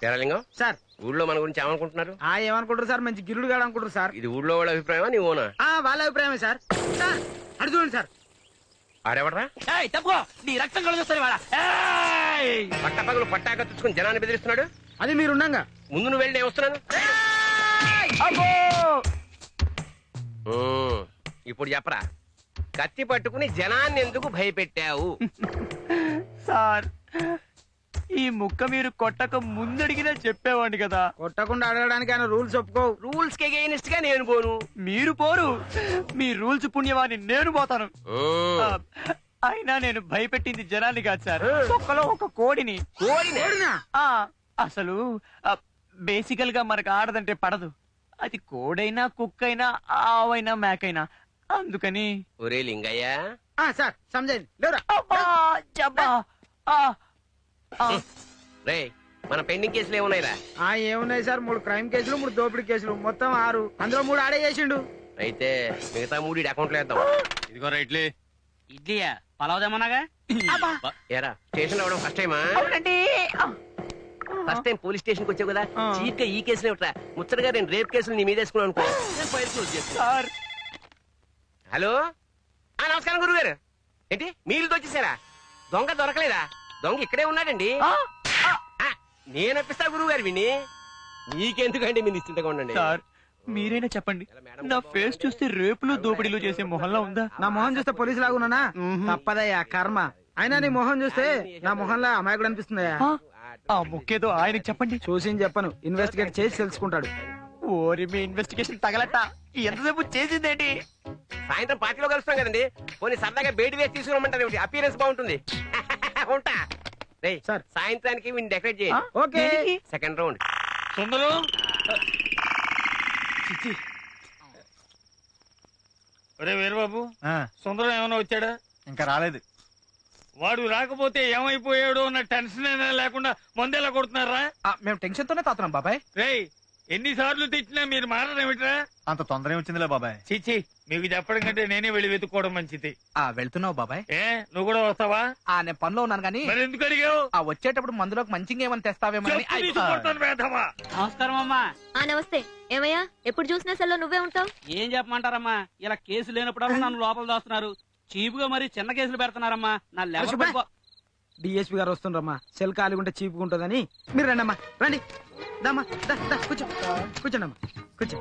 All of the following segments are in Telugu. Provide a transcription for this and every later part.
తెరలింగం సార్ ఊళ్ళో మన గురించి ఏమనుకుంటున్నారు? ఏమనుకుంటారు సార్, మంచి గిరుడు గాడు అనుకుంటారు సార్. ఇది ఊళ్ళో వాళ్ళ అభిప్రాయమా నీ ఓనా? వాళ్ళ అభిప్రాయమే సార్. సార్ అడు చూడండి సార్. ఆడెవడరా? నీ రక్తం కలుగుతుంది పట్ట పగలు పట్టాక తెచ్చుకుని జనాన్ని బెదిరిస్తున్నాడు. అది మీరుండగా ముందు నువ్వు వెళ్ళి నేను వస్తున్నాను. ఇప్పుడు చెప్పరా, కత్తి పట్టుకుని జనాన్ని ఎందుకు భయపెట్టావు? సార్ ఈ ముక్క మీరు కొట్టక ముందడిగినా చెప్పేవాడిని కదా. కొట్టకుండా అడగడానికి ఆయన రూల్స్ ఒప్పుకోవు. రూల్స్ కి అగైనెస్ట్ గా నేను పోను. మీరు పోరు, మీ రూల్స్ పుణ్యవాన్ని నేను పోతాను. అయినా నేను భయపెట్టింది జనాన్ని కాదు సార్, ఒక్కలో ఒక కోడిని. కోడినా? అసలు బేసికల్ గా మనకు ఆడదంటే పడదు. అది కోడైనా కుక్కైనా ఆవైనా మేకైనా. అందుకని ఒరే లింగయ్య సార్ సమజైంది లేరా. రే మన పెండింగ్ కేసులు ఏమున్నాయిరా? ఏమున్నాయి సార్, 3 క్రైమ్ కేసులు, 3 దోపిడీ కేసులు, మొత్తం 6. అందులో 3 ఆడే చేసిండు. అయితే మిగతా 3 అకౌంట్ లో వేద్దాం. ఇదిగో ఇడ్లీ. ఇడ్లీయా? పలావుదేమన్నాగా. ఏరా స్టేషన్ అవడం ఫస్ట్ టైమా? ఫస్ట్ టైం పోలీస్ స్టేషన్ కి వచ్చావు కదా, చీప్ గా ఈ కేసులు ఏమిట్రా? ముచ్చటగా నేను రేప్ కేసులు నీ మీద వేసుకున్నాను అనుకో. హలో నమస్కారం గురువు గారు. ఏంటి మీరు వచ్చేసారా? దొంగ దొరకలేదా? దొంగ ఇక్కడే ఉన్నాడండి. నేను అప్పిస్తా గురువు గారు విని. నీకెందుకండి మీరు నిశ్చింతగా ఉండండి. సార్ మీరైనా చెప్పండి, నా ఫేస్ చూస్తే రేపులు దోపిడీలు చేసే మొహంలో ఉందా? నా మొహం చూస్తే పోలీసు లాగున్నానా? తప్పదయ్యా కర్మ. అయినా నీ మొహం చూస్తే నా మొహంలో అమాయకుడు అనిపిస్తుందయ్యా. ఆ ముక్కేదో ఆయనకి చెప్పండి. చూసి చెప్పను, ఇన్వెస్టిగేట్ చేసి తెలుసుకుంటాడు. ఓరి మీ ఇన్వెస్టిగేషన్ తగలట. ఎంతసేపు చేసిందేంటి? సాయంత్రం పార్టీలో కలుస్తాం కదండి, పోనీ సరదాగా బయట వేసి తీసుకురమ్మంటారు. అపీరెన్స్ బాగుంటుంది. ఉంటా సార్. సాయంత్రానికి వీడిని డెకరేట్ చేయండి. ఓకే. Second round. సుందరు ఒరే వీరబాబు, సుందరం ఏమైనా వచ్చాడా? ఇంకా రాలేదు. వాడు రాకపోతే ఏమైపోయాడు అన్న టెన్షన్ అయినా లేకుండా మందేలా కొడుతున్నారా? మేము టెన్షన్ తోనే తాతున్నాం బాబాయ్. రేయ్ ఎన్నిసార్లు తిట్టినా మీరు మారడేమిట్రా? అంత తొందర వచ్చిందిలే బాబాయ్. చిచ్చి, మీకు చెప్పడం కంటే నేనే వెళ్ళి వెతుక్కోవడం మంచిది. వెళ్తున్నావు బాబాయ్? నువ్వు కూడా వస్తావా? నేను పనిలో ఉన్నాను కానీ. మరి ఎందుకు అడిగావు? వచ్చేటప్పుడు మందులోకి మంచిగా ఏమని తెస్తావేమో. నమస్కారం అమ్మా. నమస్తే. ఏమయ్యా, ఎప్పుడు చూసినా సెల్లో నువ్వే ఉంటావు? ఏం చెప్పమంటారమ్మా, ఇలా కేసు లేనప్పుడు నన్ను లోపల దోస్తున్నారు. చీపుగా మరి చిన్న కేసులు పెడుతున్నారమ్మా. నా డిఎస్పీ గారు వస్తుండ్రమ్మా. సెల్ ఖాళీగా ఉంటే చీపుగా ఉంటుందని. మీరు రండి అమ్మా, రండి. దమ్మా కూర్చో, కూర్చోండి అమ్మా, కూర్చో.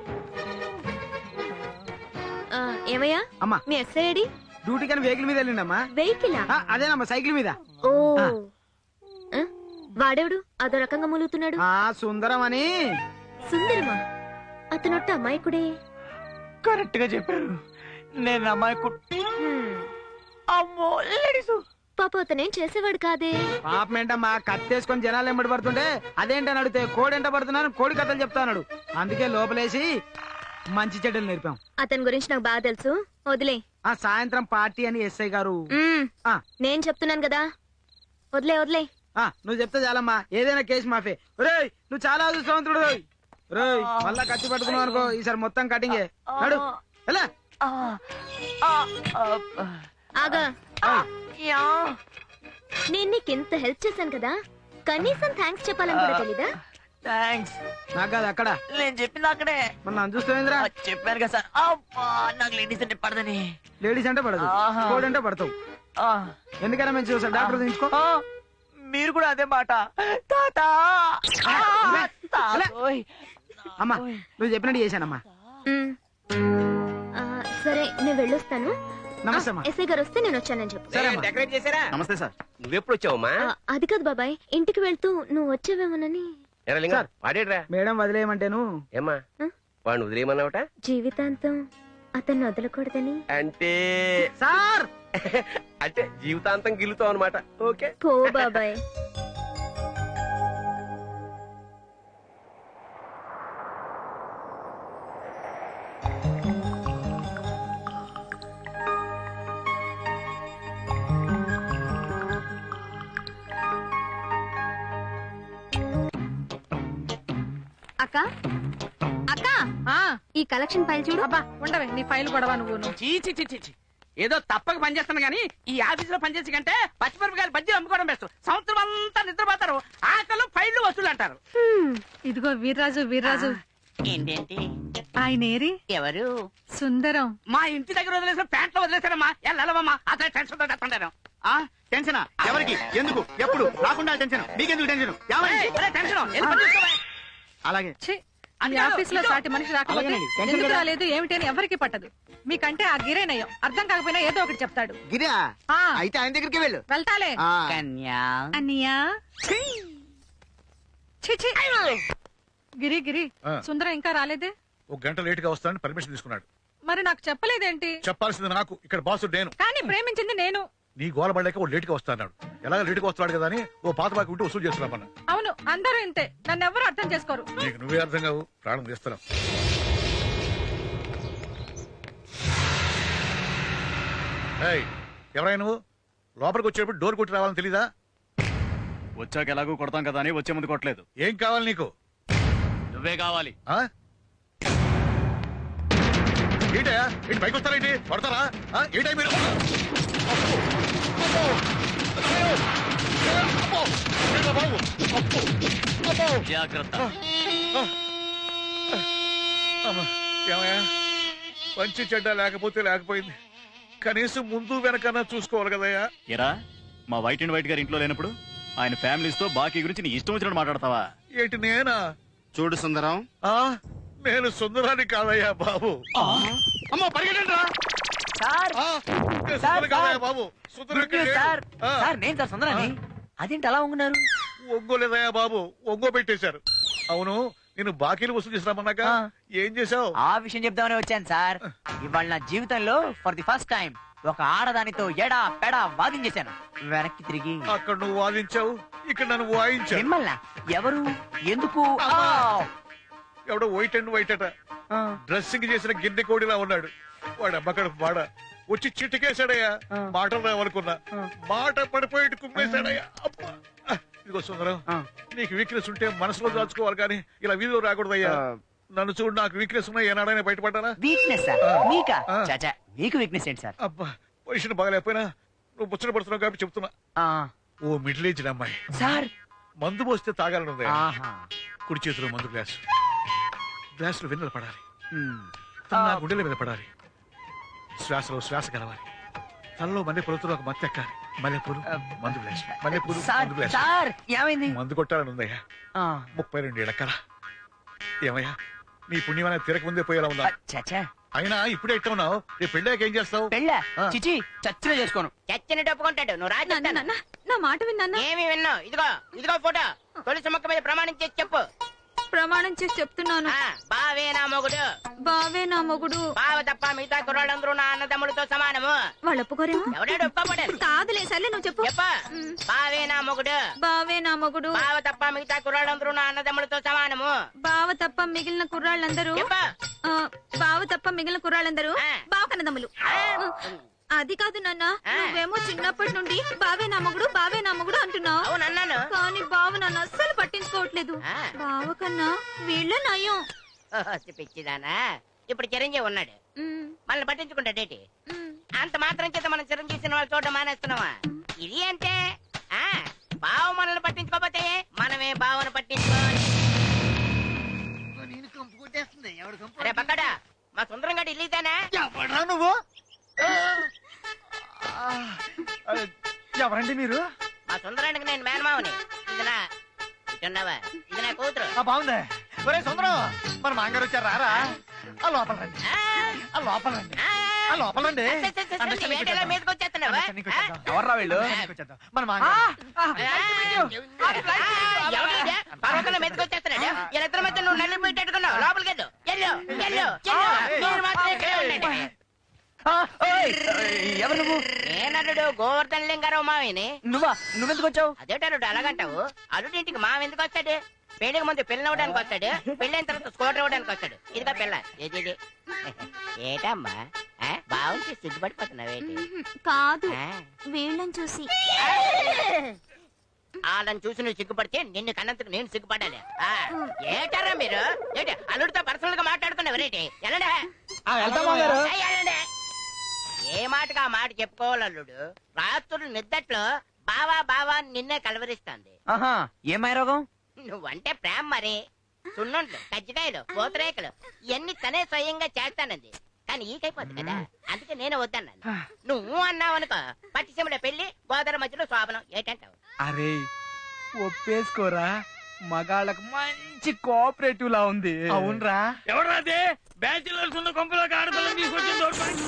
ఏమయ్యా అమ్మా, మీ ఎస్ఐడి డ్యూటీ కానీ వెహికల్ మీద వెళ్ళిండమ్మా. వెహికల్? అదేనమ్మా, సైకిల్ మీద. ఓ వాడేవుడు అదో రకంగా మూలుగుతున్నాడు? సుందరం అని. సుందరమా? అతనొట్ట అమాయకుడే. కరెక్ట్ గా చెప్పారు. నేను అమాయకుడు. అమ్మో లేడీసు. పాప అతనేం చేసేవాడు కాదే. పాపమేంటమ్మా, కత్తేసుకొని జనాలు ఎంబడి పడుతుంటే అదేంటని అడిగితే కోడి ఎంట పడుతున్నాను, కోడి కథలు చెప్తాన్నాడు. అందుకే లోపలేసి మంచి చెడ్డలు నేర్పాం. అతని గురించి నాకు బాగా తెలుసు, వదిలే. సాయంత్రం పార్టీ అని ఎస్ఐ గారు. నేను చెప్తున్నాను కదా, వదిలే వదిలే. నువ్వు చెప్తే చాలమ్మా, ఏదైనా కేసు మాఫే. రేయ్ నువ్వు చాలా అదృష్టవంతుడు. రేయ్ మళ్ళా కత్తి పట్టుకున్నావు అనుకో, ఈసారి మొత్తం కటింగే. నడు ఎలా. ఆగా, నేను నీకెంత హెల్ప్ చేశాను కదా, కనీసం థ్యాంక్స్ చెప్పాలని కూడా తెలీదా? థ్యాంక్స్. నాకు కాదు అక్కడ, నేను చెప్పింది అక్కడే. మన నన్ను చూస్తావేంద్రా? చెప్పాను కదా సార్. అబ్బా నాకు లేడీస్ అంటే పడదని. లేడీస్ అంటే పడదు, కోడి అంటే పడతావు. ఎందుకైనా మంచి చూసా, డాక్టర్ తీసుకో. మీరు కూడా అదే మాట. అమ్మా నువ్వు చెప్పినట్టు చేశానమ్మా. సరే నేను వెళ్ళొస్తాను. నమస్తే అమ్మా. ఎస్ఐ గారు వస్తే నేను వచ్చానని చెప్పు. డెకరేట్ చేశారా? నమస్తే సార్. నువ్వెప్పుడు వచ్చావమ్మా? అది కాదు బాబాయ్, ఇంటికి వెళ్తూ నువ్వు వచ్చావేమోనని. వాడేడ్రా మేడం వదిలేయమంటేను. ఏమ్మా వాడిని వదిలేయమన్నావట? జీవితాంతం అతన్ని వదలకూడదని. అంటే సార్ అంటే జీవితాంతం గిల్లుతావు అనమాట. ఓకే పో బాబాయ్. అక్క అక్క, ఈ కలెక్షన్ ఫైల్ చూడు. అబ్బా ఉండవే, నీ ఫైల్ కొడవా నువ్వు. చీచి ఏదో తప్పక పనిచేస్తాను గానీ ఈ ఆఫీస్ లో పనిచేసి కంటే పచ్చిమిరపకాయలు బజ్జీలు అమ్ముకోవడం బెస్ట్. సంవత్సరం అంతా నిద్రపోతారు, ఆకలు ఫైళ్లు వసూలు అంటారు. ఇదిగో వీర్రాజు ఏంటేంటి ఆయన ఏరి ఎవరు? సుందరం. మా ఇంటి దగ్గర వదిలేసిన ప్యాంట్లో వదిలేసారమ్మా. వెళ్ళమ్మా, అతను టెన్షన్ తో చెప్తాను. టెన్షనా? ఎవరికి, ఎందుకు, ఎప్పుడు? రాకుండా టెన్షన్. మీకెందుకు టెన్షన్? టెన్షన్ అలాగే ఈ ఆఫీస్ లో సాటి మనిషి రాకపోతే ఎందుకు రాలేదు ఏమిటని ఎవరికి పట్టదు. మీకంటే ఆ గిరేనయ్యం అర్థం కాకపోయినా ఏదో ఒకటి చెప్తాడు. గిరా ఆ, అయితే ఆయన దగ్గరికి వెళ్ళు. వెళ్తాలే. కన్యా అన్నయ్యా గిరి సుందరం ఇంకా రాలేదే? ఒక గంట లేట్ గా వస్తానని పర్మిషన్ తీసుకున్నాడు. మరి నాకు చెప్పలేదేంటి? చెప్పాల్సింది నాకు, ఇక్కడ బాసు నేను. కానీ ప్రేమించింది నేను. నీ గోల పడలేక ఓ లేట్ గా వస్తాడు. ఎలాగ లేట్ గా వస్తాడు కదా అని ఓ పాత బాకి ఉంటే వసూలు చేస్తున్నామన్న. అవును, అందరూ ఇంతే, నన్ను ఎవరు అర్థం చేసుకోరు. నీకు నువ్వే అర్థం కావు, ప్రాణం తీస్తున్నావు. ఎవరైనా నువ్వు లోపలికి వచ్చేటప్పుడు డోర్ కొట్టి రావాలని తెలీదా? వచ్చాక ఎలాగో కొడతాం కదా అని వచ్చే ముందు కొట్టలేదు. ఏం కావాలి నీకు? నువ్వే కావాలి. ఏంటయా, ఏంటి పైకి వస్తారేంటి? కొడతారా? ఏంటా మీరు? జాగ్రత్త. ఏమయ్యా, మంచి చెడ్డ లేకపోతే లేకపోయింది, కనీసం ముందు వెనకన్నా చూసుకోవాలి కదయ్యా. ఎరా, మా వైట్ అండ్ వైట్ గారి ఇంట్లో లేనప్పుడు ఆయన ఫ్యామిలీస్ తో బాకీ గురించి నీ ఇష్టం వచ్చినట్టు మాట్లాడతావా? ఏంటి నేనా? చూడు సుందరం, నేను సుందరాన్ని కాదయ్యా బాబు. అమ్మో పరిగెట్టండి బాబు. నేను సార్ సుందరాన్ని. అదేంటి అలా ఉంటున్నారు? ఒంగోలేదయ్యా బాబు, ఒంగో పెట్టేశారు. అవును, నేను బాకీలు వసూలు చేసినామన్నాక ఏం చేశావు? ఆ విషయం చెప్దామని వచ్చాను సార్. ఇవాళ నా జీవితంలో ఫర్ ది ఫస్ట్ టైం ఒక ఆడదానితో ఎడా పెడా వాదించేశాను. వెనక్కి తిరిగి అక్కడ నువ్వు వాదించావు, ఇక్కడ నన్ను వాయించావు. మిమ్మల్ని ఎవరు, ఎందుకు? ఎవడో వైట్ అండ్ వైట్ అట, డ్రెస్సింగ్ చేసిన గిన్నె కోడిలా ఉన్నాడు. వాడు అమ్మకడ వాడ వచ్చి చిటికేశాడయ్యా. మాటలు రావనుకున్నా, మాట పడిపోయి కుమ్మేశాడయ్యా. అబ్బా, ఇదిగో సుందరం, నీకు వీక్నెస్ ఉంటే మనసులో దాచుకోవాలి కానీ ఇలా వీధిలో రాకూడదయ్యా. నన్ను చూడు, నాకు వీక్నెస్ ఉన్నా ఏనాడైనా బయటపడ్డానా? వీక్నెస్ మీకా? చాచా, మీకు వీక్నెస్ ఏంటి సార్? అబ్బా, పొజిషన్ బాగాలేకపోయినా నువ్వు ముచ్చట పడుతున్నావు కాబట్టి చెప్తున్నా. ఓ మిడిల్ ఏజ్ అమ్మాయి సార్ మందు పోస్తే తాగాలని ఉంది. కుడి చేతిలో మందు గ్లాస్ లో వెన్నెల పడాలి, నా గుండెల మీద పడాలి, శ్వాసలో శ్వాస కలవాలి, తనలో మల్లె పొలతో ఒక మత్తు ఎక్కాలి. మల్లెపూలు మందు గ్లాస్, మల్లెపూలు మందు గ్లాస్. ఏమైంది? మందు కొట్టాలని ఉందయ్యా. 32 ఏళ్ల కల. ఏమయ్యా, నీ పుణ్యమైన తిరక ముందే పోయేలా ఉందా? చాచా, అయినా ఇప్పుడే ఎట్లా ఉన్నావు? రేపు పెళ్ళాక ఏం చేస్తావు? పెళ్ళా? చిచి, చచ్చిన చేసుకోను. చచ్చిన ఒప్పుకుంటాడు. నువ్వు రాజు నా మాట విన్నా? ఏమి విన్నావు? ఇదిగో ఫోటో. తొలిసి మొక్క మీద ప్రమాణం చేసి చెప్పు. ప్రమాణం చేసి చెప్తున్నాను. బావే నా మొగుడు. బావే నా మొగుడు. బావ తప్ప మిగతా కుర్రాళ్ళందరూ నా అన్నదమ్ములతో సమానము. వాళ్ళు ఒప్పుకోరేమో? ఎవడాడు ఒప్పుకోబడాడు? కాదులే, సర్లే నువ్వు చెప్పు. బావే నా మొగుడు. బావే నా మొగుడు. బావ తప్ప మిగతా కుర్రాళ్ళందరూ నా అన్నదమ్ములతో సమానము. బావ తప్ప మిగిలిన కుర్రాళ్ళందరూ బావ తప్ప మిగిలిన కుర్రాళ్ళందరూ బావ కన్నదమ్ములు. అది కాదు నాన్న, నువ్వేమో చిన్నప్పటి నుండి బావే నా మొగుడు బావే నా మొగుడు అంటున్నావు. అవునన్నాను, కానీ బావ నన్ను అస్సలు పట్టించుకోవట్లేదు. బావ కన్నా వీళ్ళ నయం. పిచ్చిదానా, ఇప్పుడు చిరంజీవి ఉన్నాడు, మనల్ని పట్టించుకుంటాడేటి? అంత మాత్రం చేత మనం చిరంజీవి సినిమాలు చూడడం మానేస్తున్నావా? ఇది అంటే బావ మనల్ని పట్టించుకోకపోతే మనమే బావను పట్టించుకోవాలి. అరే పక్కడా, మా సుందరం గడి ఇల్లీతానా? నువ్వు ఎవరండి మీరు? మా సుందరానికి నేను మేనమావని. ఇటున్నావా? ఇది నా కూతురు. బాగుంది. ఒరే సుందరం, మన మాంగారు వచ్చారు, రారా? ఆ లోపల రండి, ఆ లోపల రండి, ఆ లోపల రండి. మీదకి వచ్చేస్తున్నావా? ఎవర్రా వీళ్ళు? మన మాంగారు. పర్వతంలో మీదకి వచ్చేస్తున్నాడు. ఇద్దరి మధ్య నువ్వు నల్లి పెట్టేట్టుకున్నావు. లోపలికి వెళ్ళు, మీరు మాత్రం ఇక్కడే ఉండండి. ఎవరు నువ్వు? నేనల్లుడు గోవర్ధన్ లింగారావు మావిని. నువ్వెందుకు వచ్చావు? అదేటల్లుడు అలాగంటావు? అల్లుడి ఇంటికి మావి ఎందుకు వస్తాడు? పెళ్లికి ముందు పెళ్లి అవ్వడానికి వస్తాడు, పెళ్ళైన తర్వాత స్కూటర్ ఇవ్వడానికి వస్తాడు. ఇదిగా పిల్ల. ఏది ఏటమ్మా బాగుంది, సిగ్గుపడిపోతున్నావేంటి? కాదు, వీళ్ళని చూసి. వాళ్ళని చూసి నువ్వు సిగ్గుపడితే నిన్ను కన్నందుకు నేను సిగ్గుపడాలి. ఏటారా మీరు? ఏంటి అల్లుడితో పర్సనల్ గా మాట్లాడుకున్నావు? రేటి వెళ్ళండి. ఏ మాటగా ఆ మాట చెప్పుకోవాలి అల్లుడు. రాత్రులు నిద్దట్లో బావా బావా అని నిన్నే కలవరిస్తాంది. ఆహా ఏమై రోగం? నువ్వంటే ప్రేమ మరి. సున్నుండ్లు, కజ్జికాయలు, పూతరేకలు ఇవన్నీ తనే స్వయంగా చేస్తానంది. కానీ ఈకైపోద్ది కదా, అందుకే నేనే వద్దన్నాను. నువ్వు అన్నావు అనుకో, పట్టిసీమల పెళ్లి, గోదావరి మధ్యలో శోభనం. ఏంటంటావు? అరే ఒప్పేసుకోరా, మగాళ్ళకు మంచి కోఆపరేటివ్ లా ఉంది. అవునరా. ఎవరాదే బ్యాచిలర్స్ ఉన్న కొంపలోకి ఆడపిల్లని తీసుకొచ్చింది తోడుకోండి.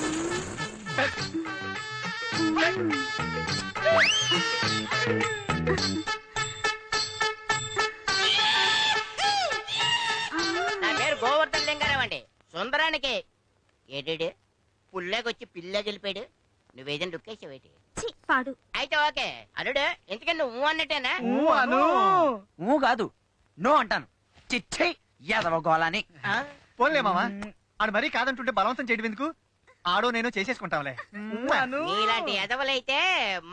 నా పేరు గోవర్ధన్ లింగారావు అండి. సుందరానికి ఏడేడు పుల్లాగొచ్చి పిల్ల గెలిపాడు. నువ్వేదైనా దుక్కేసావేటి? పాడు. అయితే ఓకే అల్లుడు, ఎందుకని నువ్వు అన్నట్టేనా? ఊ కాదు, నో అంటాను. చిచ్చే యాదవ గోళాని. పోన్లే మామా, ఆడు మరీ కాదంటుంటే బలవంతం చేయడం ఎందుకు? ఆడో నేను చేసేసుకుంటాంలే. నీలాంటి ఎదవలైతే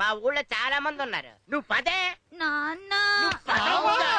మా ఊళ్ళో చాలా మంది ఉన్నారు. నువ్వు పదే నాన్న నువ్వు పదవుగా.